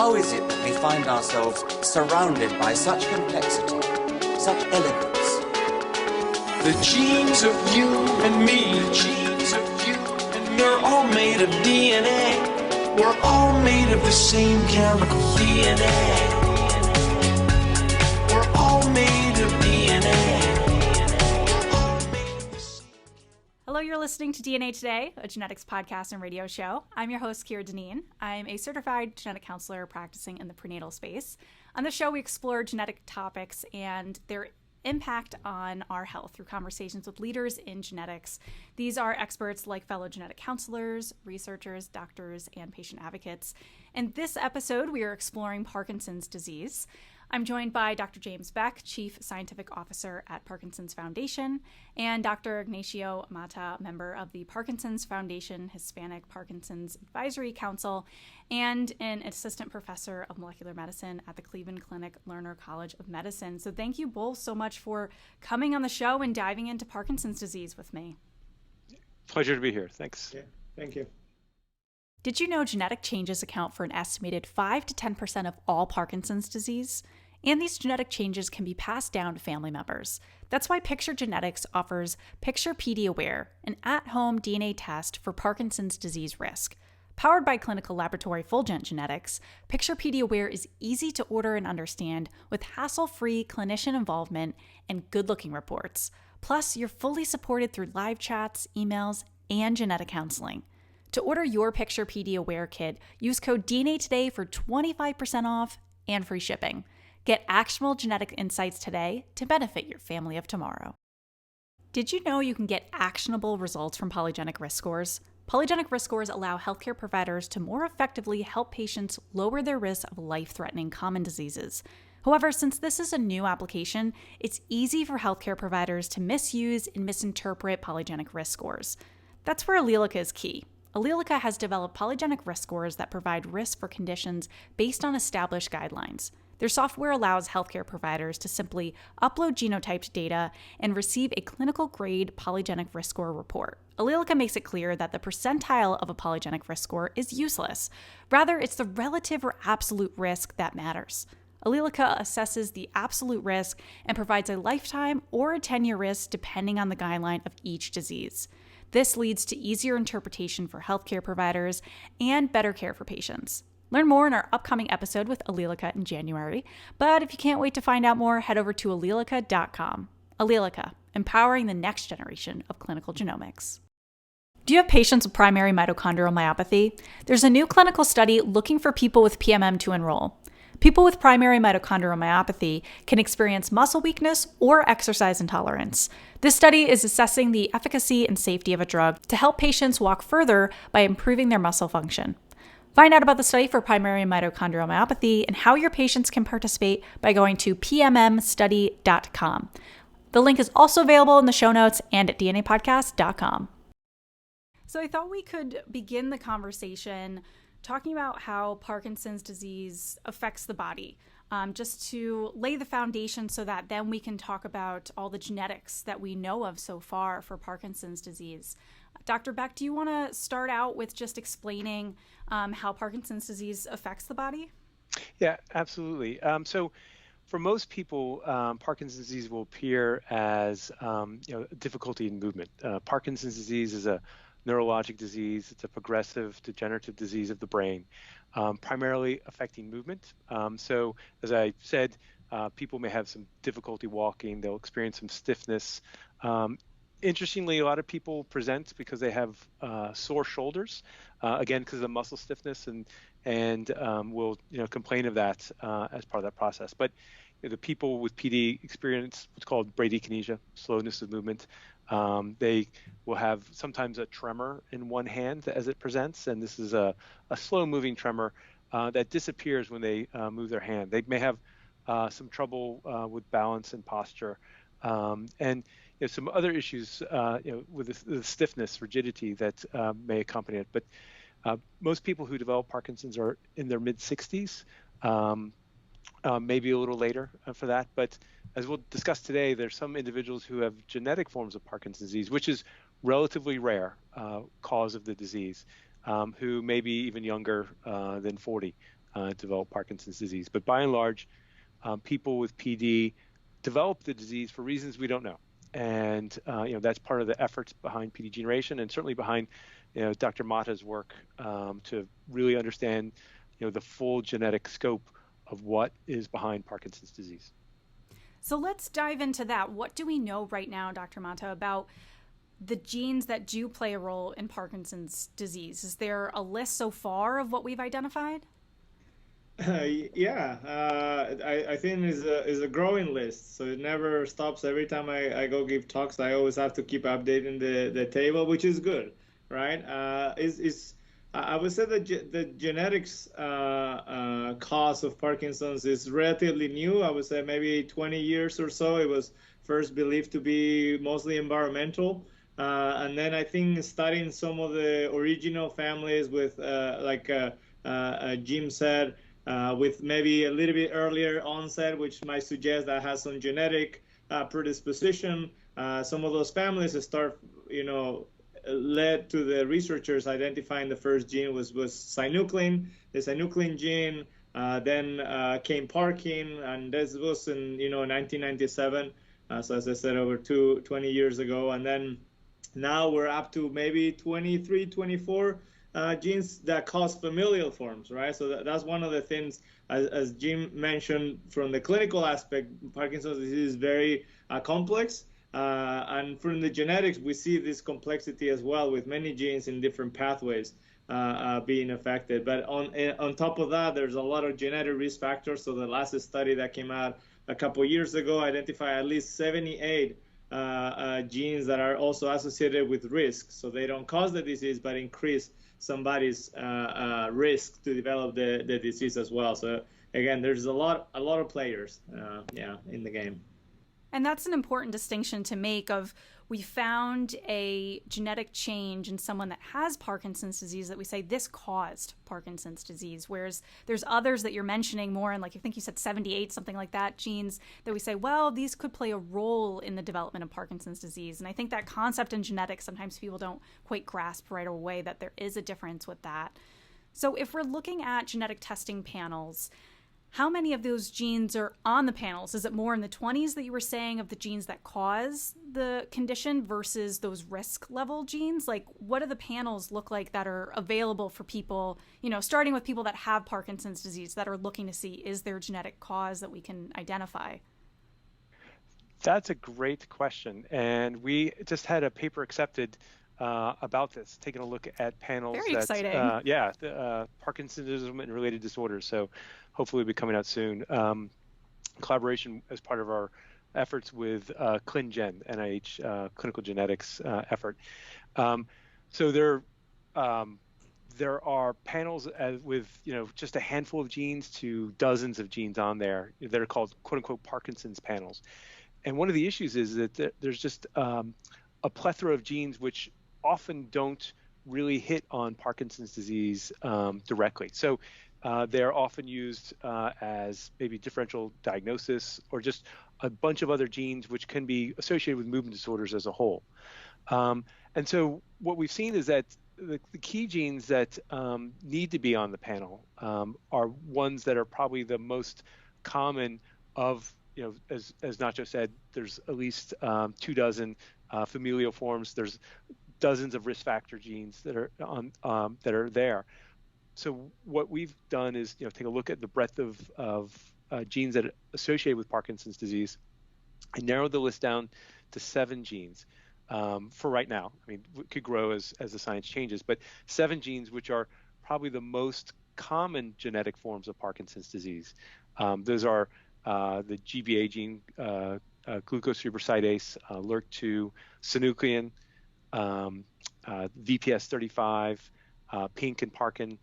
How is it that we find ourselves surrounded by such complexity, such elegance? The genes of you and me, the genes of you and me, are all made of DNA. We're all made of the same chemical DNA. We're all made of DNA. Hello, you're listening to DNA Today, a genetics podcast and radio show. I'm your host, Dineen. I'm a certified genetic counselor practicing in the prenatal space. On the show, we explore genetic topics and their impact on our health through conversations with leaders in genetics. These are experts like fellow genetic counselors, researchers, doctors, and patient advocates. In this episode, we are exploring Parkinson's disease. I'm joined by Dr. James Beck, Chief Scientific Officer at Parkinson's Foundation, and Dr. Ignacio Mata, member of the Parkinson's Foundation Hispanic Parkinson's Advisory Council, and an assistant professor of molecular medicine at the Cleveland Clinic Lerner College of Medicine. So thank you both so much for coming on the show and diving into Parkinson's disease with me. Pleasure to be here. Thanks. Yeah, thank you. Did you know genetic changes account for an estimated 5 to 10% of all Parkinson's disease? And these genetic changes can be passed down to family members. That's why Picture Genetics offers Picture PD Aware, an at-home DNA test for Parkinson's disease risk. Powered by clinical laboratory Fulgent Genetics, Picture PD Aware is easy to order and understand with hassle-free clinician involvement and good-looking reports. Plus, you're fully supported through live chats, emails, and genetic counseling. To order your Picture PD Aware kit, use code DNA Today for 25% off and free shipping. Get actionable genetic insights today to benefit your family of tomorrow. Did you know you can get actionable results from polygenic risk scores? Polygenic risk scores allow healthcare providers to more effectively help patients lower their risk of life-threatening common diseases. However, since this is a new application, it's easy for healthcare providers to misuse and misinterpret polygenic risk scores. That's where Allelica is key. Allelica has developed polygenic risk scores that provide risk for conditions based on established guidelines. Their software allows healthcare providers to simply upload genotyped data and receive a clinical-grade polygenic risk score report. Allelica makes it clear that the percentile of a polygenic risk score is useless. Rather, it's the relative or absolute risk that matters. Allelica assesses the absolute risk and provides a lifetime or a 10-year risk depending on the guideline of each disease. This leads to easier interpretation for healthcare providers and better care for patients. Learn more in our upcoming episode with Allelica in January. But if you can't wait to find out more, head over to allelica.com. Allelica, empowering the next generation of clinical genomics. Do you have patients with primary mitochondrial myopathy? There's a new clinical study looking for people with PMM to enroll. People with primary mitochondrial myopathy can experience muscle weakness or exercise intolerance. This study is assessing the efficacy and safety of a drug to help patients walk further by improving their muscle function. Find out about the study for primary mitochondrial myopathy and how your patients can participate by going to pmmstudy.com. The link is also available in the show notes and at dnapodcast.com. So I thought we could begin the conversation talking about how Parkinson's disease affects the body, just to lay the foundation so that then we can talk about all the genetics that we know of so far for Parkinson's disease. Dr. Beck, do you want to start out with just explaining how Parkinson's disease affects the body? Yeah, absolutely. So for most people, Parkinson's disease will appear as difficulty in movement. Parkinson's disease is a neurologic disease. It's a progressive degenerative disease of the brain, primarily affecting movement. So as I said, people may have some difficulty walking. They'll experience some stiffness. Interestingly, a lot of people present because they have sore shoulders, again because of the muscle stiffness, and will complain of that as part of that process. But the people with PD experience what's called bradykinesia, slowness of movement. They will have sometimes a tremor in one hand as it presents, and this is a slow-moving tremor that disappears when they move their hand. They may have some trouble with balance and posture, and some other issues with the stiffness, rigidity that may accompany it. But most people who develop Parkinson's are in their mid-60s, maybe a little later for that. But as we'll discuss today, there's some individuals who have genetic forms of Parkinson's disease, which is relatively rare cause of the disease, who may be even younger than 40. develop Parkinson's disease. But by and large, people with PD develop the disease for reasons we don't know. And that's part of the efforts behind PD generation, and certainly behind Dr. Mata's work to really understand the full genetic scope of what is behind Parkinson's disease. So let's dive into that. What do we know right now, Dr. Mata, about the genes that do play a role in Parkinson's disease? Is there a list so far of what we've identified? Yeah, I think is a growing list, so it never stops. Every time I go give talks, I always have to keep updating the table, which is good, right? I would say that the genetics cause of Parkinson's is relatively new. I would say maybe 20 years or so. It was first believed to be mostly environmental, and then I think studying some of the original families with Jim said. With maybe a little bit earlier onset, which might suggest that has some genetic predisposition. Some of those families start, led to the researchers identifying the first gene was synuclein. The synuclein gene then came Parkin, and this was in 1997. So as I said, over 20 years ago, and then now we're up to maybe 23, 24. Genes that cause familial forms, right? So that's one of the things, as Jim mentioned, from the clinical aspect, Parkinson's disease is very complex. And from the genetics, we see this complexity as well, with many genes in different pathways being affected. But on top of that, there's a lot of genetic risk factors. So the last study that came out a couple years ago identified at least 78 genes that are also associated with risk. So they don't cause the disease, but increase somebody's risk to develop the disease as well. So again, there's a lot of players in the game. And that's an important distinction to make of, we found a genetic change in someone that has Parkinson's disease that we say this caused Parkinson's disease, whereas there's others that you're mentioning more, and like I think you said 78, something like that, genes that we say, well, these could play a role in the development of Parkinson's disease. And I think that concept in genetics, sometimes people don't quite grasp right away that there is a difference with that. So if we're looking at genetic testing panels, how many of those genes are on the panels? Is it more in the 20s that you were saying of the genes that cause the condition versus those risk level genes? Like, what do the panels look like that are available for people, starting with people that have Parkinson's disease that are looking to see, is there a genetic cause that we can identify? That's a great question. And we just had a paper accepted about this, taking a look at panels. Very exciting. Parkinsonism and related disorders. So hopefully it'll be coming out soon. Collaboration as part of our efforts with ClinGen, NIH clinical genetics effort. So there are panels with just a handful of genes to dozens of genes on there that are called quote unquote Parkinson's panels. And one of the issues is that there's just a plethora of genes which often don't really hit on Parkinson's disease directly. So they're often used as maybe differential diagnosis or just a bunch of other genes which can be associated with movement disorders as a whole. And so what we've seen is that the key genes that need to be on the panel are ones that are probably the most common of, as Nacho said, there's at least 24 familial forms. There's dozens of risk factor genes that are that are there. So what we've done is take a look at the breadth of genes that are associated with Parkinson's disease and narrowed the list down to 7 genes for right now. I mean, it could grow as the science changes, but 7 genes which are probably the most common genetic forms of Parkinson's disease. Those are the GBA gene, glucose superoxidase, LRRK2, synuclein, VPS35, PINK and Parkin,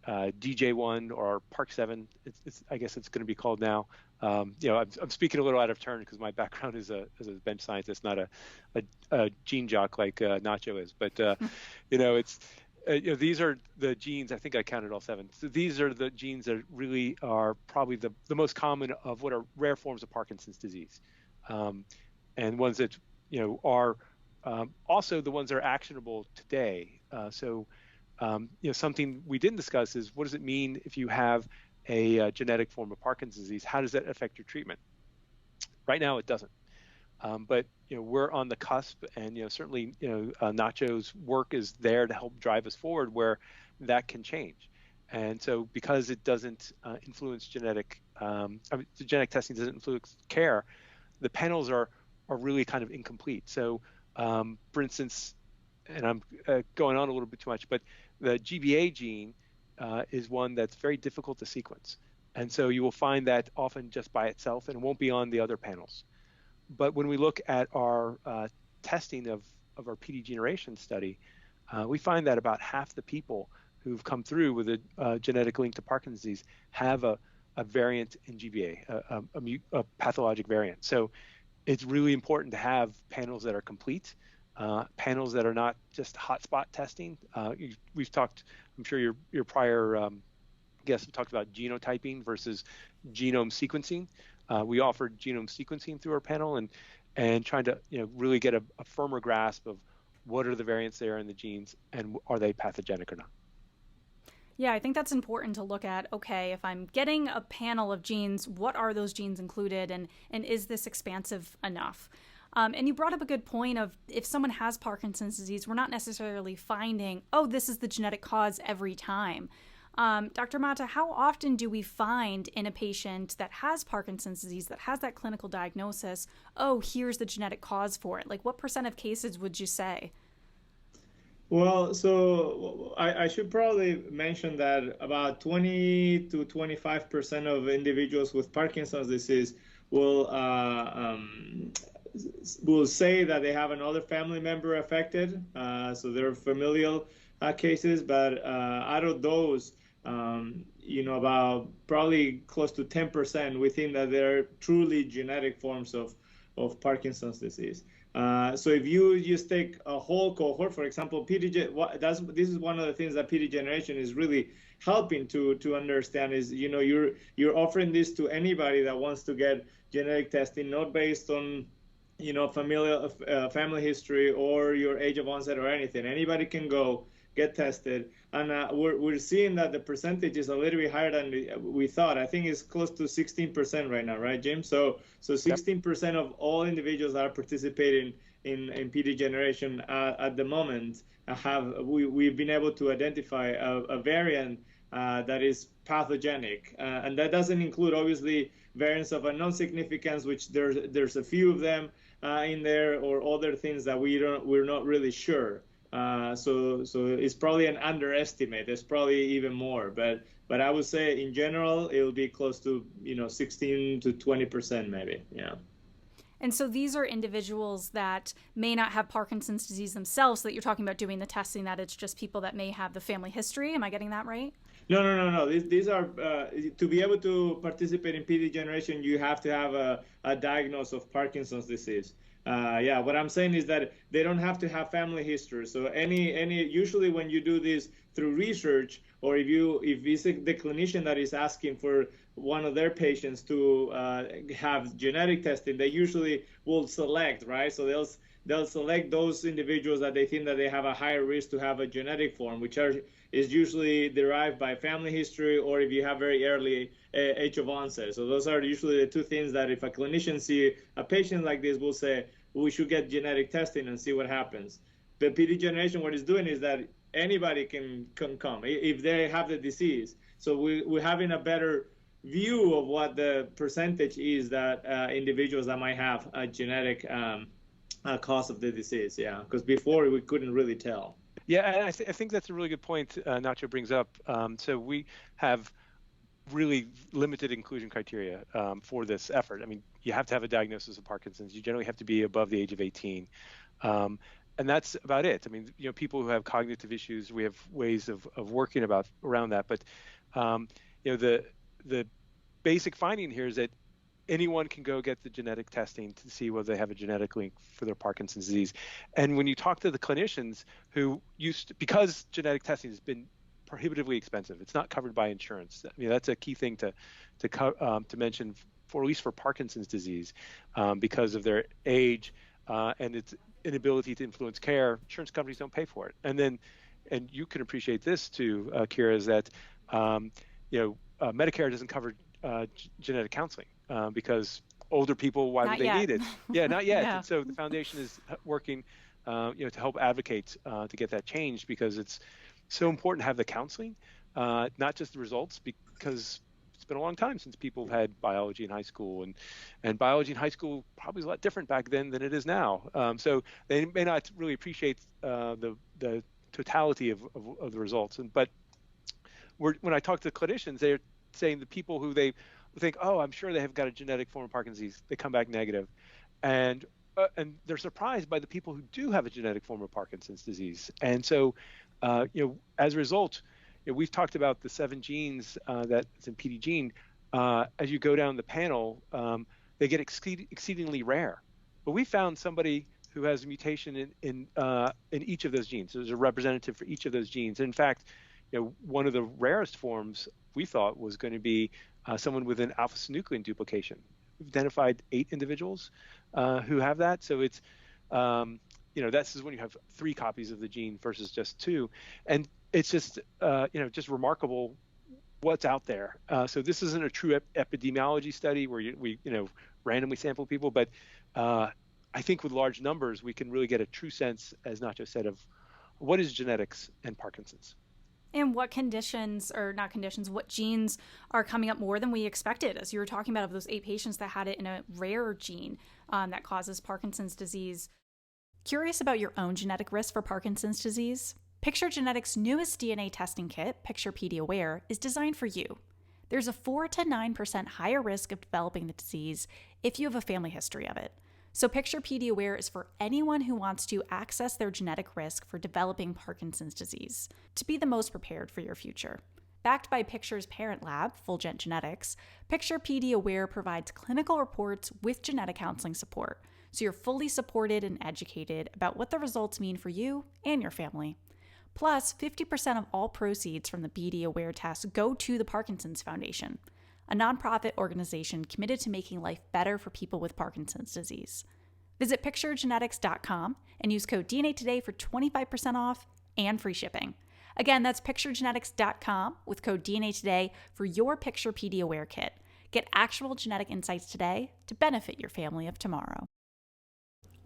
DJ1 or Park7. I guess it's going to be called now. I'm speaking a little out of turn because my background is as a bench scientist, not a gene jock like Nacho is. But it's these are the genes. I think I counted all 7. So these are the genes that really are probably the most common of what are rare forms of Parkinson's disease, and ones that are also the ones that are actionable today. So Something we didn't discuss is what does it mean if you have a genetic form of Parkinson's disease? How does that affect your treatment? Right now, it doesn't. But we're on the cusp, and certainly Nacho's work is there to help drive us forward where that can change. And so because it doesn't influence the genetic testing doesn't influence care, the panels are really kind of incomplete. So for instance, and I'm going on a little bit too much, but the GBA gene is one that's very difficult to sequence. And so you will find that often just by itself, and it won't be on the other panels. But when we look at our testing of our PD generation study, we find that about half the people who've come through with a genetic link to Parkinson's disease have a variant in GBA, a pathologic variant. So it's really important to have panels that are complete, panels that are not just hotspot testing. We've talked, I'm sure your prior guests have talked about genotyping versus genome sequencing. We offered genome sequencing through our panel and trying to really get a firmer grasp of what are the variants there in the genes and are they pathogenic or not. Yeah, I think that's important to look at. Okay, if I'm getting a panel of genes, what are those genes included, and is this expansive enough? And you brought up a good point of if someone has Parkinson's disease, we're not necessarily finding, oh, this is the genetic cause every time. Dr. Mata, how often do we find in a patient that has Parkinson's disease, that has that clinical diagnosis, oh, here's the genetic cause for it? Like, what % of cases would you say? Well, so I should probably mention that about 20 to 25% of individuals with Parkinson's disease will say that they have another family member affected. So they're familial cases, but out of those, about probably close to 10%, we think that they're truly genetic forms of Parkinson's disease. So if you just take a whole cohort, for example, this is one of the things that PD generation is really helping to understand is, you're offering this to anybody that wants to get genetic testing, not based on, familial family history or your age of onset or anything. Anybody can go get tested, and we're seeing that the percentage is a little bit higher than we thought. I think it's close to 16% right now, right, Jim? So 16% of all individuals that are participating in PD generation at the moment we've been able to identify a variant that is pathogenic, and that doesn't include obviously variants of unknown significance, which there's a few of them in there, or other things that we're not really sure. So it's probably an underestimate. There's probably even more, but I would say in general it will be close to 16 to 20% maybe. Yeah. And so these are individuals that may not have Parkinson's disease themselves, so that you're talking about doing the testing, that it's just people that may have the family history. Am I getting that right? No. These are to be able to participate in PD generation, you have to have a diagnosis of Parkinson's disease. What I'm saying is that they don't have to have family history. So usually when you do this through research, or if it's the clinician that is asking for one of their patients to have genetic testing, they usually will select, right? So they'll select those individuals that they think that they have a higher risk to have a genetic form, which is usually derived by family history, or if you have very early age of onset. So those are usually the two things that if a clinician see a patient like this, will say, we should get genetic testing and see what happens. The PD generation, what it's doing is that anybody can come if they have the disease. So we're having a better view of what the percentage is that individuals that might have a genetic cause of the disease. Yeah, because before we couldn't really tell. Yeah, and I think that's a really good point Nacho brings up. So we have really limited inclusion criteria for this effort. I mean, you have to have a diagnosis of Parkinson's. You generally have to be above the age of 18. And that's about it. I mean, people who have cognitive issues, we have ways of working around that. But, the basic finding here is that anyone can go get the genetic testing to see whether they have a genetic link for their Parkinson's disease. And when you talk to the clinicians who because genetic testing has been prohibitively expensive, it's not covered by insurance. I mean, that's a key thing to mention, for at least for Parkinson's disease, because of their age and its inability to influence care. Insurance companies don't pay for it. And then and you can appreciate this too, Kira, is that Medicare doesn't cover genetic counseling because older people, why Not would they yet. need it? Yeah, not yet. Yeah. And so the foundation is working, to help advocate to get that changed, because it's so important to have the counseling, not just the results, because it's been a long time since people have had biology in high school, and biology in high school probably was a lot different back then than it is now. So they may not really appreciate the totality of the results. But when I talk to clinicians, they're saying the people who they think, oh, I'm sure they have got a genetic form of Parkinson's disease, they come back negative, and they're surprised by the people who do have a genetic form of Parkinson's disease. And so, as a result, we've talked about the 7 genes that's in PD gene. As you go down the panel, they get exceedingly rare. But we found somebody who has a mutation in each of those genes. So there's a representative for each of those genes. And in fact, one of the rarest forms we thought was going to be someone with an alpha-synuclein duplication. We've identified 8 individuals who have that. So it's, this is when you have 3 copies of the gene versus just 2. And it's just, just remarkable what's out there. So this isn't a true epidemiology study where we randomly sample people, but I think with large numbers, we can really get a true sense, as Nacho said, of what is genetics and Parkinson's. And what conditions, or not conditions, what genes are coming up more than we expected? As you were talking about, of those 8 patients that had it in a rare gene that causes Parkinson's disease. Curious about your own genetic risk for Parkinson's disease? Picture Genetics' newest DNA testing kit, Picture PD Aware, is designed for you. There's a 4 to 9% higher risk of developing the disease if you have a family history of it. So Picture PD Aware is for anyone who wants to access their genetic risk for developing Parkinson's disease to be the most prepared for your future. Backed by Picture's parent lab, Fulgent Genetics, Picture PD Aware provides clinical reports with genetic counseling support, so you're fully supported and educated about what the results mean for you and your family. Plus, 50% of all proceeds from the PD Aware test go to the Parkinson's Foundation, a nonprofit organization committed to making life better for people with Parkinson's disease. Visit picturegenetics.com and use code DNA Today for 25% off and free shipping. Again, that's picturegenetics.com with code DNA Today for your Picture PD Aware kit. Get actual genetic insights today to benefit your family of tomorrow.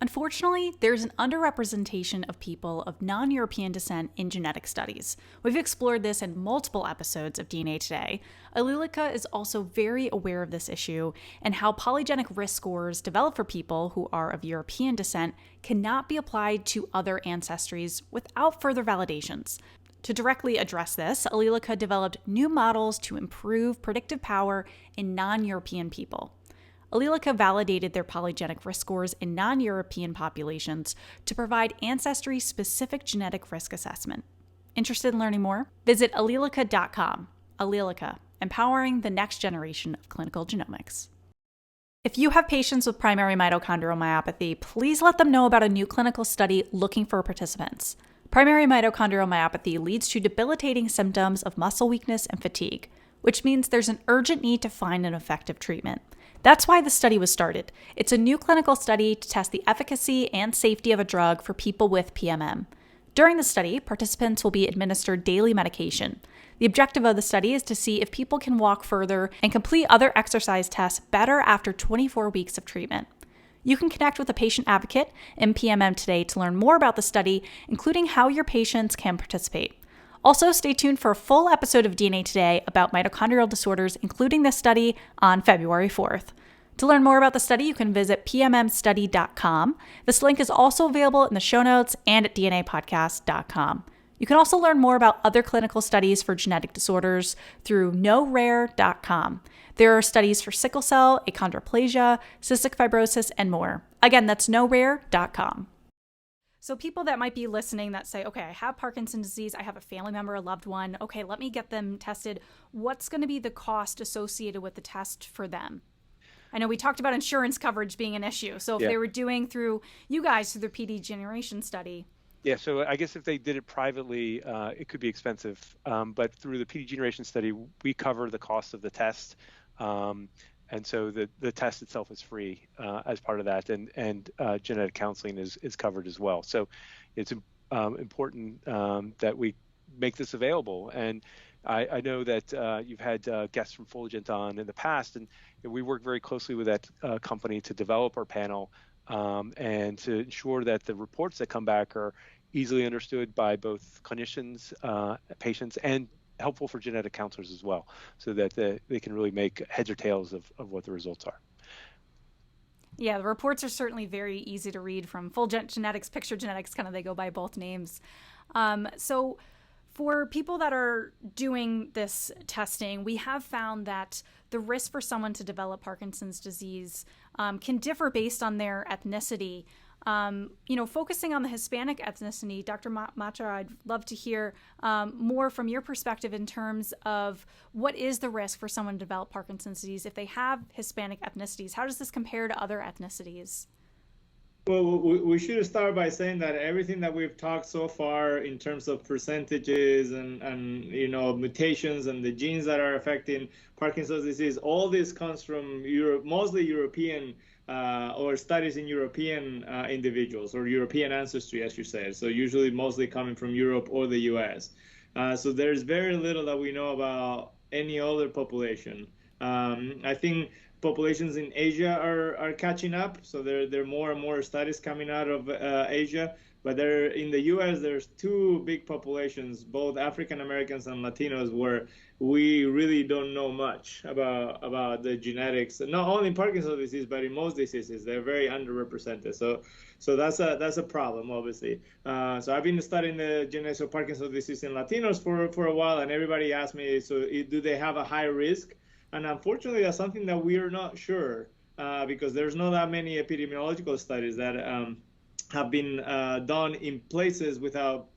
Unfortunately, there's an underrepresentation of people of non-European descent in genetic studies. We've explored this in multiple episodes of DNA Today. Alilica is also very aware of this issue and how polygenic risk scores developed for people who are of European descent cannot be applied to other ancestries without further validations. To directly address this, Alilica developed new models to improve predictive power in non-European people. Alilica validated their polygenic risk scores in non-European populations to provide ancestry-specific genetic risk assessment. Interested in learning more? Visit alilica.com. Alilica, empowering the next generation of clinical genomics. If you have patients with primary mitochondrial myopathy, please let them know about a new clinical study looking for participants. Primary mitochondrial myopathy leads to debilitating symptoms of muscle weakness and fatigue, which means there's an urgent need to find an effective treatment. That's why the study was started. It's a new clinical study to test the efficacy and safety of a drug for people with PMM. During the study, participants will be administered daily medication. The objective of the study is to see if people can walk further and complete other exercise tests better after 24 weeks of treatment. You can connect with a patient advocate in PMM today to learn more about the study, including how your patients can participate. Also, stay tuned for a full episode of DNA Today about mitochondrial disorders, including this study, on February 4th. To learn more about the study, you can visit pmmstudy.com. This link is also available in the show notes and at dnapodcast.com. You can also learn more about other clinical studies for genetic disorders through knowrare.com. There are studies for sickle cell, achondroplasia, cystic fibrosis, and more. Again, that's knowrare.com. So people that might be listening that say, okay, I have Parkinson's disease, I have a family member, a loved one, okay, let me get them tested. What's going to be the cost associated with the test for them? I know we talked about insurance coverage being an issue. So if they were doing through you guys, through the PD generation study. Yeah, so I guess if they did it privately, it could be expensive. But through the PD generation study, we cover the cost of the test. And so the test itself is free as part of that, and genetic counseling is covered as well. So it's important that we make this available. And I know that you've had guests from Fulgent on in the past, and we work very closely with that company to develop our panel and to ensure that the reports that come back are easily understood by both clinicians, patients, and helpful for genetic counselors as well, so that they can really make heads or tails of what the results are. Yeah, the reports are certainly very easy to read from Fulgent Genetics, Picture Genetics, kind of they go by both names. So for people that are doing this testing, we have found that the risk for someone to develop Parkinson's disease can differ based on their ethnicity. Focusing on the Hispanic ethnicity, Dr. Mata, I'd love to hear more from your perspective in terms of what is the risk for someone to develop Parkinson's disease if they have Hispanic ethnicities. How does this compare to other ethnicities? Well, we should start by saying that everything that we've talked so far in terms of percentages and mutations and the genes that are affecting Parkinson's disease, all this comes from Europe, mostly European or studies in European individuals or European ancestry, as you said. So usually mostly coming from Europe or the US. So there's very little that we know about any other population. I think populations in Asia are catching up. So there are more and more studies coming out of Asia. But in the U.S., there's two big populations, both African Americans and Latinos, where we really don't know much about the genetics. Not only in Parkinson's disease, but in most diseases, they're very underrepresented. So that's a problem, obviously. So I've been studying the genetics of Parkinson's disease in Latinos for a while, and everybody asks me, so do they have a high risk? And unfortunately, that's something that we are not sure because there's not that many epidemiological studies that have been done in places without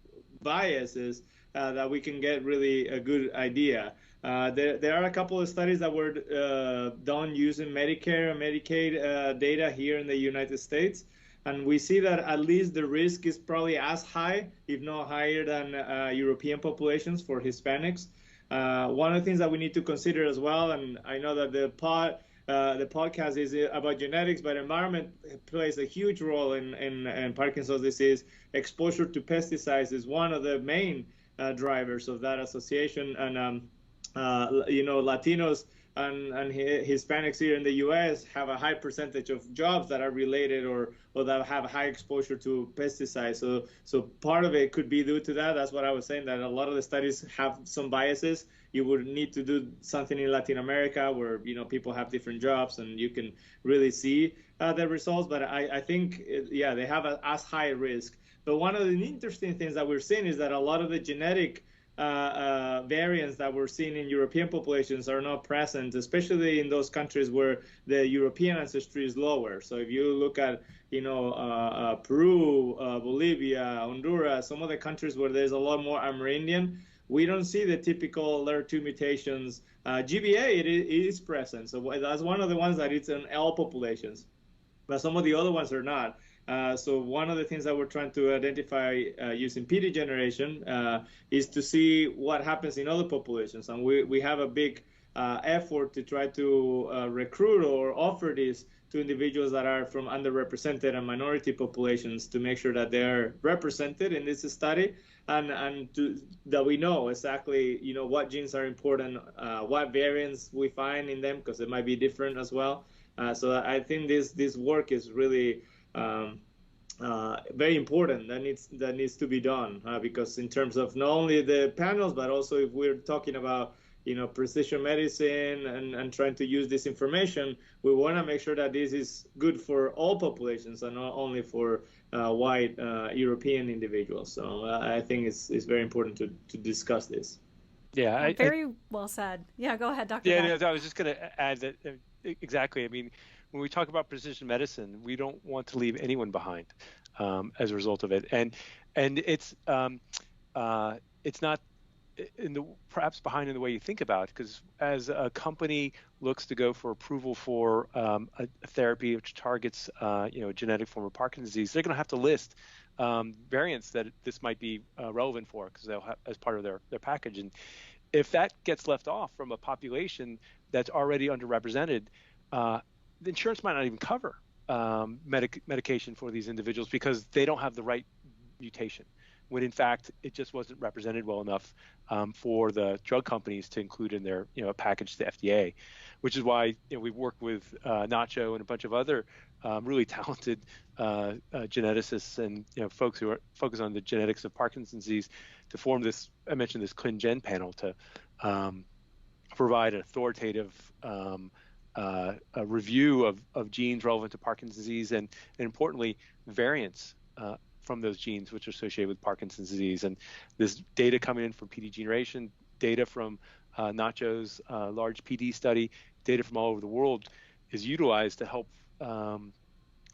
biases that we can get really a good idea. There are a couple of studies that were done using Medicare and Medicaid data here in the United States. And we see that at least the risk is probably as high, if not higher than European populations for Hispanics. One of the things that we need to consider as well, and I know that the podcast is about genetics, but environment plays a huge role in Parkinson's disease. Exposure to pesticides is one of the main drivers of that association. And Latinos and Hispanics here in the U.S. have a high percentage of jobs that are related or that have high exposure to pesticides. So part of it could be due to that. That's what I was saying, that a lot of the studies have some biases. You would need to do something in Latin America where people have different jobs and you can really see the results. But I think they have as high risk. But one of the interesting things that we're seeing is that a lot of the genetic variants that we're seeing in European populations are not present, especially in those countries where the European ancestry is lower. So if you look at, Peru, Bolivia, Honduras, some of the countries where there's a lot more Amerindian, we don't see the typical LER2 mutations. GBA, it is present. So that's one of the ones that it's in all populations, but some of the other ones are not. So one of the things that we're trying to identify using PD generation is to see what happens in other populations. And we have a big effort to try to recruit or offer this to individuals that are from underrepresented and minority populations to make sure that they're represented in this study and that we know exactly, what genes are important, what variants we find in them, because it might be different as well. So I think this work is really very important. That needs to be done because in terms of not only the panels, but also if we're talking about precision medicine and trying to use this information, we want to make sure that this is good for all populations and not only for white European individuals. So I think it's very important to discuss this. Yeah, very well said. Yeah, go ahead, Dr. Yeah, Beck. I was just going to add that exactly. I mean, when we talk about precision medicine, we don't want to leave anyone behind as a result of it, and it's not perhaps behind in the way you think about it, because as a company looks to go for approval for a therapy which targets a genetic form of Parkinson's disease, they're going to have to list variants that this might be relevant for, because they'll have as part of their package. And if that gets left off from a population that's already underrepresented, the insurance might not even cover medication for these individuals because they don't have the right mutation. when in fact it just wasn't represented well enough for the drug companies to include in their package to the FDA, which is why we've worked with Nacho and a bunch of other really talented geneticists and folks who are focused on the genetics of Parkinson's disease to form this. I mentioned this ClinGen panel to provide an authoritative a review of genes relevant to Parkinson's disease and importantly variants from those genes which are associated with Parkinson's disease. And this data coming in from PD generation, data from Nacho's large PD study, data from all over the world is utilized to help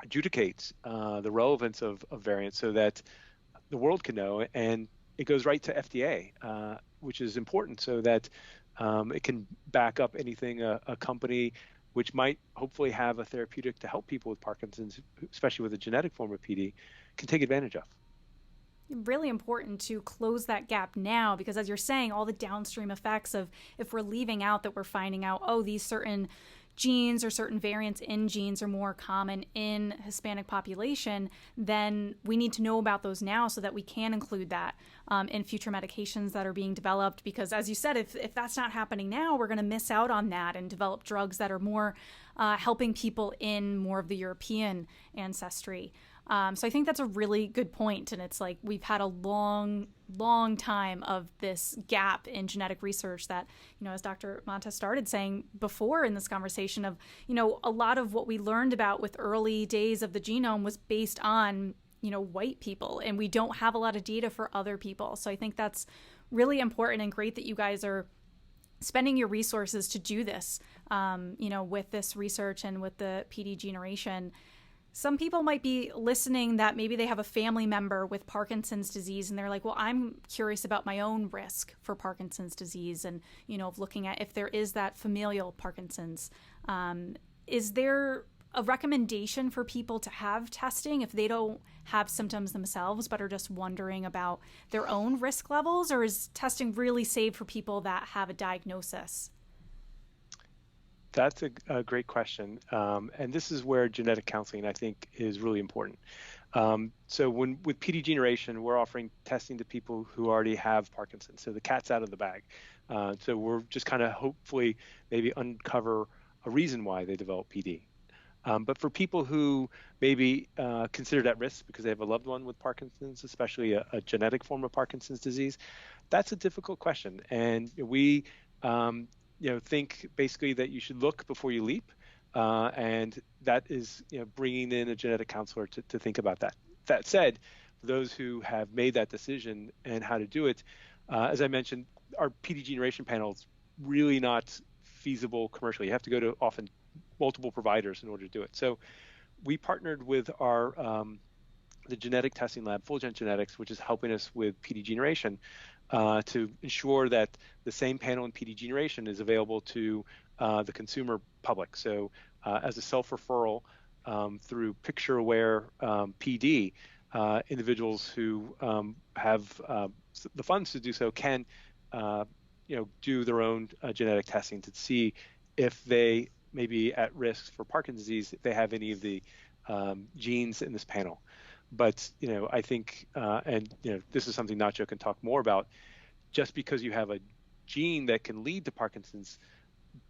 adjudicate the relevance of variants so that the world can know, and it goes right to FDA, which is important so that it can back up anything a company which might hopefully have a therapeutic to help people with Parkinson's, especially with a genetic form of PD, can take advantage of. Really important to close that gap now, because as you're saying, all the downstream effects of if we're leaving out that we're finding out, oh, these certain genes or certain variants in genes are more common in Hispanic population, then we need to know about those now so that we can include that in future medications that are being developed. Because as you said, if that's not happening now, we're going to miss out on that and develop drugs that are more helping people in more of the European ancestry. So I think that's a really good point. And it's like we've had a long time of this gap in genetic research that, as Dr. Mata started saying before in this conversation of, a lot of what we learned about with early days of the genome was based on, white people, and we don't have a lot of data for other people. So I think that's really important and great that you guys are spending your resources to do this, with this research and with the PD generation. Some people might be listening that maybe they have a family member with Parkinson's disease and they're like, well, I'm curious about my own risk for Parkinson's disease and, of looking at if there is that familial Parkinson's. Is there a recommendation for people to have testing if they don't have symptoms themselves but are just wondering about their own risk levels, or is testing really safe for people that have a diagnosis? That's a great question. And this is where genetic counseling, I think, is really important. So with PD generation, we're offering testing to people who already have Parkinson's. So the cat's out of the bag. So we're just kind of hopefully maybe uncover a reason why they develop PD. But for people who maybe considered at risk because they have a loved one with Parkinson's, especially a genetic form of Parkinson's disease, that's a difficult question. And we think basically that you should look before you leap, and that is bringing in a genetic counselor to think about that. That said, for those who have made that decision and how to do it, as I mentioned, our PD generation panel is really not feasible commercially. You have to go to often multiple providers in order to do it. So we partnered with our the genetic testing lab, Fulgent Genetics, which is helping us with PD generation, to ensure that the same panel in PD generation is available to the consumer public. So as a self-referral through picture-aware PD, individuals who have the funds to do so can do their own genetic testing to see if they may be at risk for Parkinson's disease, if they have any of the genes in this panel. But I think, and this is something Nacho can talk more about. Just because you have a gene that can lead to Parkinson's,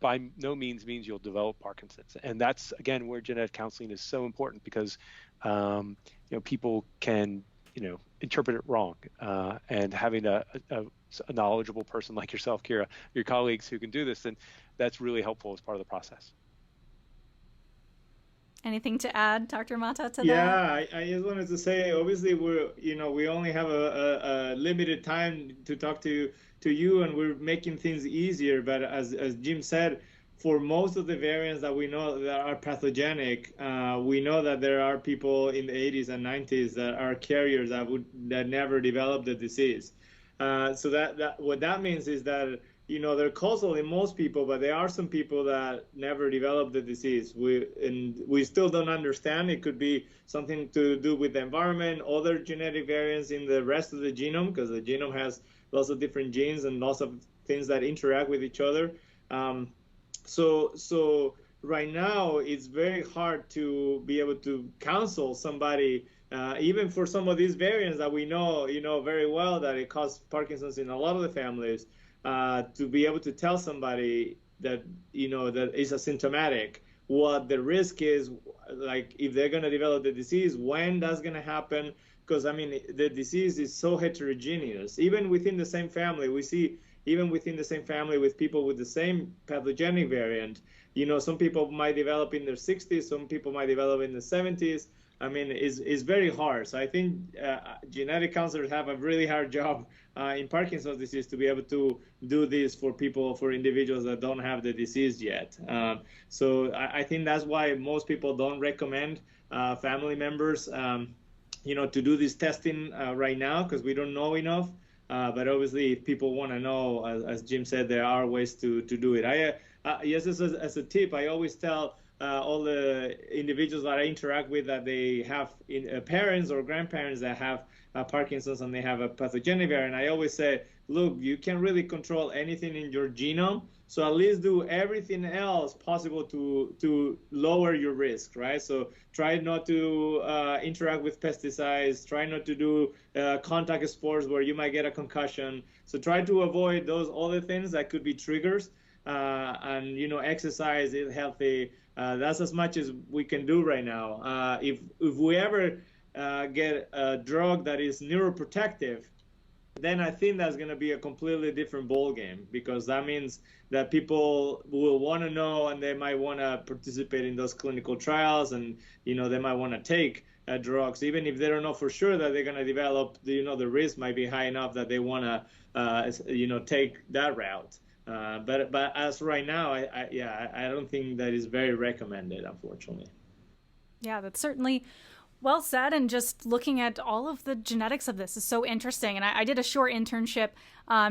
by no means you'll develop Parkinson's. And that's again where genetic counseling is so important, because people can interpret it wrong. And having a knowledgeable person like yourself, Kira, your colleagues who can do this, then that's really helpful as part of the process. Anything to add, Dr. Mata, to that? Yeah, I just wanted to say, obviously, we only have a limited time to talk to you, and we're making things easier. But as Jim said, for most of the variants that we know that are pathogenic, we know that there are people in the 80s and 90s that are carriers that never develop the disease. So that what that means is that they're causal in most people, but there are some people that never develop the disease. We still don't understand. It could be something to do with the environment, other genetic variants in the rest of the genome, because the genome has lots of different genes and lots of things that interact with each other. So right now, it's very hard to be able to counsel somebody even for some of these variants that we know, very well that it causes Parkinson's in a lot of the families, to be able to tell somebody that, that is asymptomatic, what the risk is, like if they're going to develop the disease, when that's going to happen. Because, I mean, the disease is so heterogeneous. Even within the same family, we see, even within the same family with people with the same pathogenic variant, some people might develop in their 60s, some people might develop in the 70s. I mean, it's very hard. So I think genetic counselors have a really hard job in Parkinson's disease to be able to do this for individuals that don't have the disease yet. So I think that's why most people don't recommend family members, to do this testing right now, because we don't know enough. But obviously, if people want to know, as Jim said, there are ways to do it. Yes, as a tip, I always tell all the individuals that I interact with that they have parents or grandparents that have Parkinson's and they have a pathogenic variant. I always say, look, you can't really control anything in your genome, so at least do everything else possible to lower your risk, right? So try not to interact with pesticides, try not to do contact sports where you might get a concussion. So try to avoid those other things that could be triggers, and exercise, eat healthy. That's as much as we can do right now. If we ever get a drug that is neuroprotective, then I think that's going to be a completely different ballgame, because that means that people will want to know and they might want to participate in those clinical trials, and they might want to take drugs, even if they don't know for sure that they're going to develop. The risk might be high enough that they want to take that route. But as right now, I don't think that is very recommended, unfortunately. Yeah, that's certainly well said. And just looking at all of the genetics of this is so interesting. And I did a short internship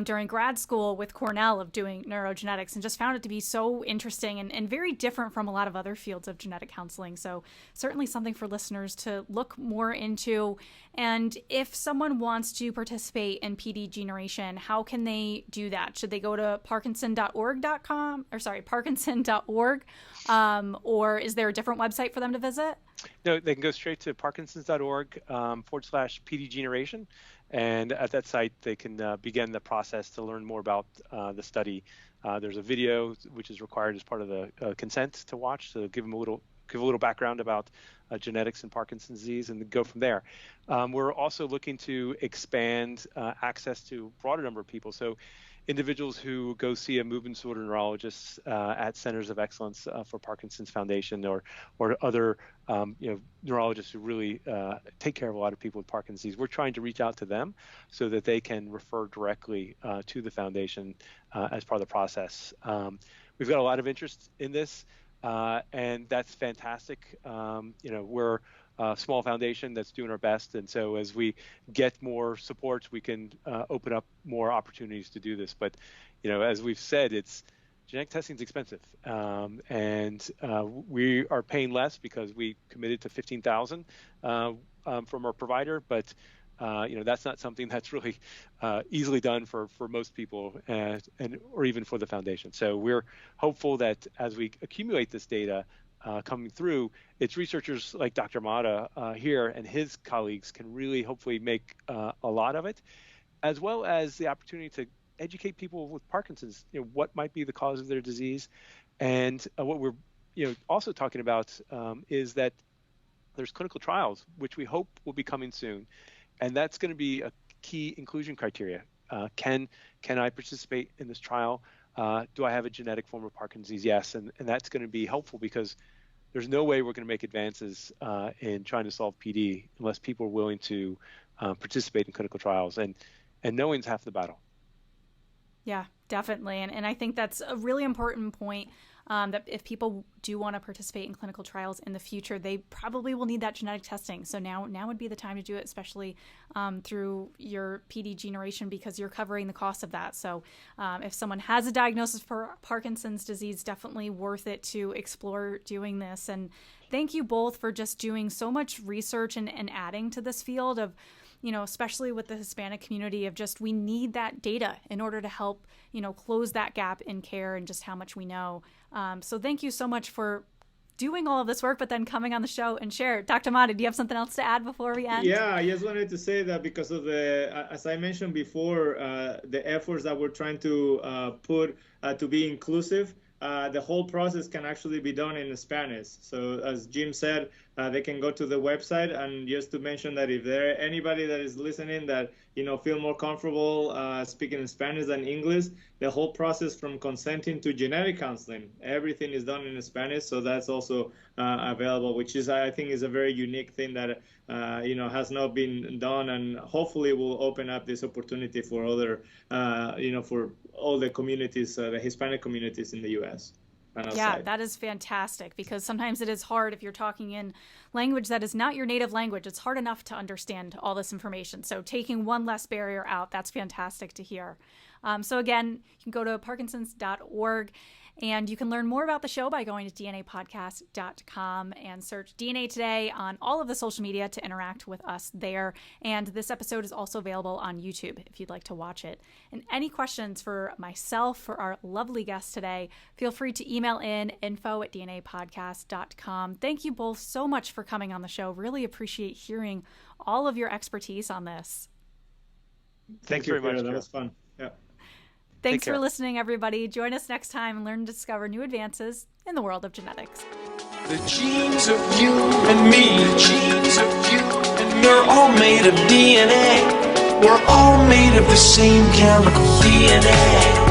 during grad school with Cornell of doing neurogenetics, and just found it to be so interesting and very different from a lot of other fields of genetic counseling. So certainly something for listeners to look more into. And if someone wants to participate in PD generation, how can they do that? Should they go to Parkinson.org, or is there a different website for them to visit? No, they can go straight to Parkinsons.org /PD generation. And at that site, they can begin the process to learn more about the study. There's a video which is required as part of the consent to watch, to give them a little background about genetics and Parkinson's disease, and go from there. We're also looking to expand access to a broader number of people. So individuals who go see a movement disorder neurologist at Centers of Excellence for Parkinson's Foundation, or other neurologists who really take care of a lot of people with Parkinson's disease, we're trying to reach out to them so that they can refer directly to the foundation as part of the process. We've got a lot of interest in this, and that's fantastic. We're a small foundation that's doing our best, and so as we get more support, we can open up more opportunities to do this. But as we've said, genetic testing is expensive, and we are paying less because we committed to $15,000 from our provider, but that's not something that's really easily done for most people, or even for the foundation. So we're hopeful that as we accumulate this data coming through, it's researchers like Dr. Mata here and his colleagues can really hopefully make a lot of it, as well as the opportunity to educate people with Parkinson's, what might be the cause of their disease. And what we're also talking about is that there's clinical trials, which we hope will be coming soon. And that's going to be a key inclusion criteria. Can I participate in this trial? Do I have a genetic form of Parkinson's disease? Yes, and that's going to be helpful, because there's no way we're going to make advances in trying to solve PD unless people are willing to participate in clinical trials, and knowing's half the battle. Yeah, definitely. And I think that's a really important point, that if people do want to participate in clinical trials in the future, they probably will need that genetic testing. So now would be the time to do it, especially through your PD generation, because you're covering the cost of that. So if someone has a diagnosis for Parkinson's disease, definitely worth it to explore doing this. And thank you both for just doing so much research and adding to this field of, especially with the Hispanic community, of just, we need that data in order to help, close that gap in care and just how much we know. So thank you so much for doing all of this work, but then coming on the show and share. Dr. Mata, do you have something else to add before we end? Yeah, I just wanted to say that because of as I mentioned before, the efforts that we're trying to put to be inclusive, the whole process can actually be done in Spanish. So as Jim said, they can go to the website, and just to mention that if there anybody that is listening that feel more comfortable speaking in Spanish than English, the whole process from consenting to genetic counseling, everything is done in Spanish. So that's also available, which is, I think, is a very unique thing that has not been done, and hopefully will open up this opportunity for other for all the communities, the Hispanic communities in the U.S. Yeah, that is fantastic, because sometimes it is hard if you're talking in language that is not your native language. It's hard enough to understand all this information. So taking one less barrier out, that's fantastic to hear. So again, you can go to parkinsons.org, and you can learn more about the show by going to dnapodcast.com and search DNA Today on all of the social media to interact with us there. And this episode is also available on YouTube if you'd like to watch it. And any questions for myself, for our lovely guest today, feel free to email in info@dnapodcast.com. Thank you both so much for coming on the show. Really appreciate hearing all of your expertise on this. Thank you very much. That was fun. Yeah. Thanks for listening, everybody. Join us next time and learn to discover new advances in the world of genetics. The genes of you and me, the genes of you and me, we're all made of DNA. We're all made of the same chemical DNA.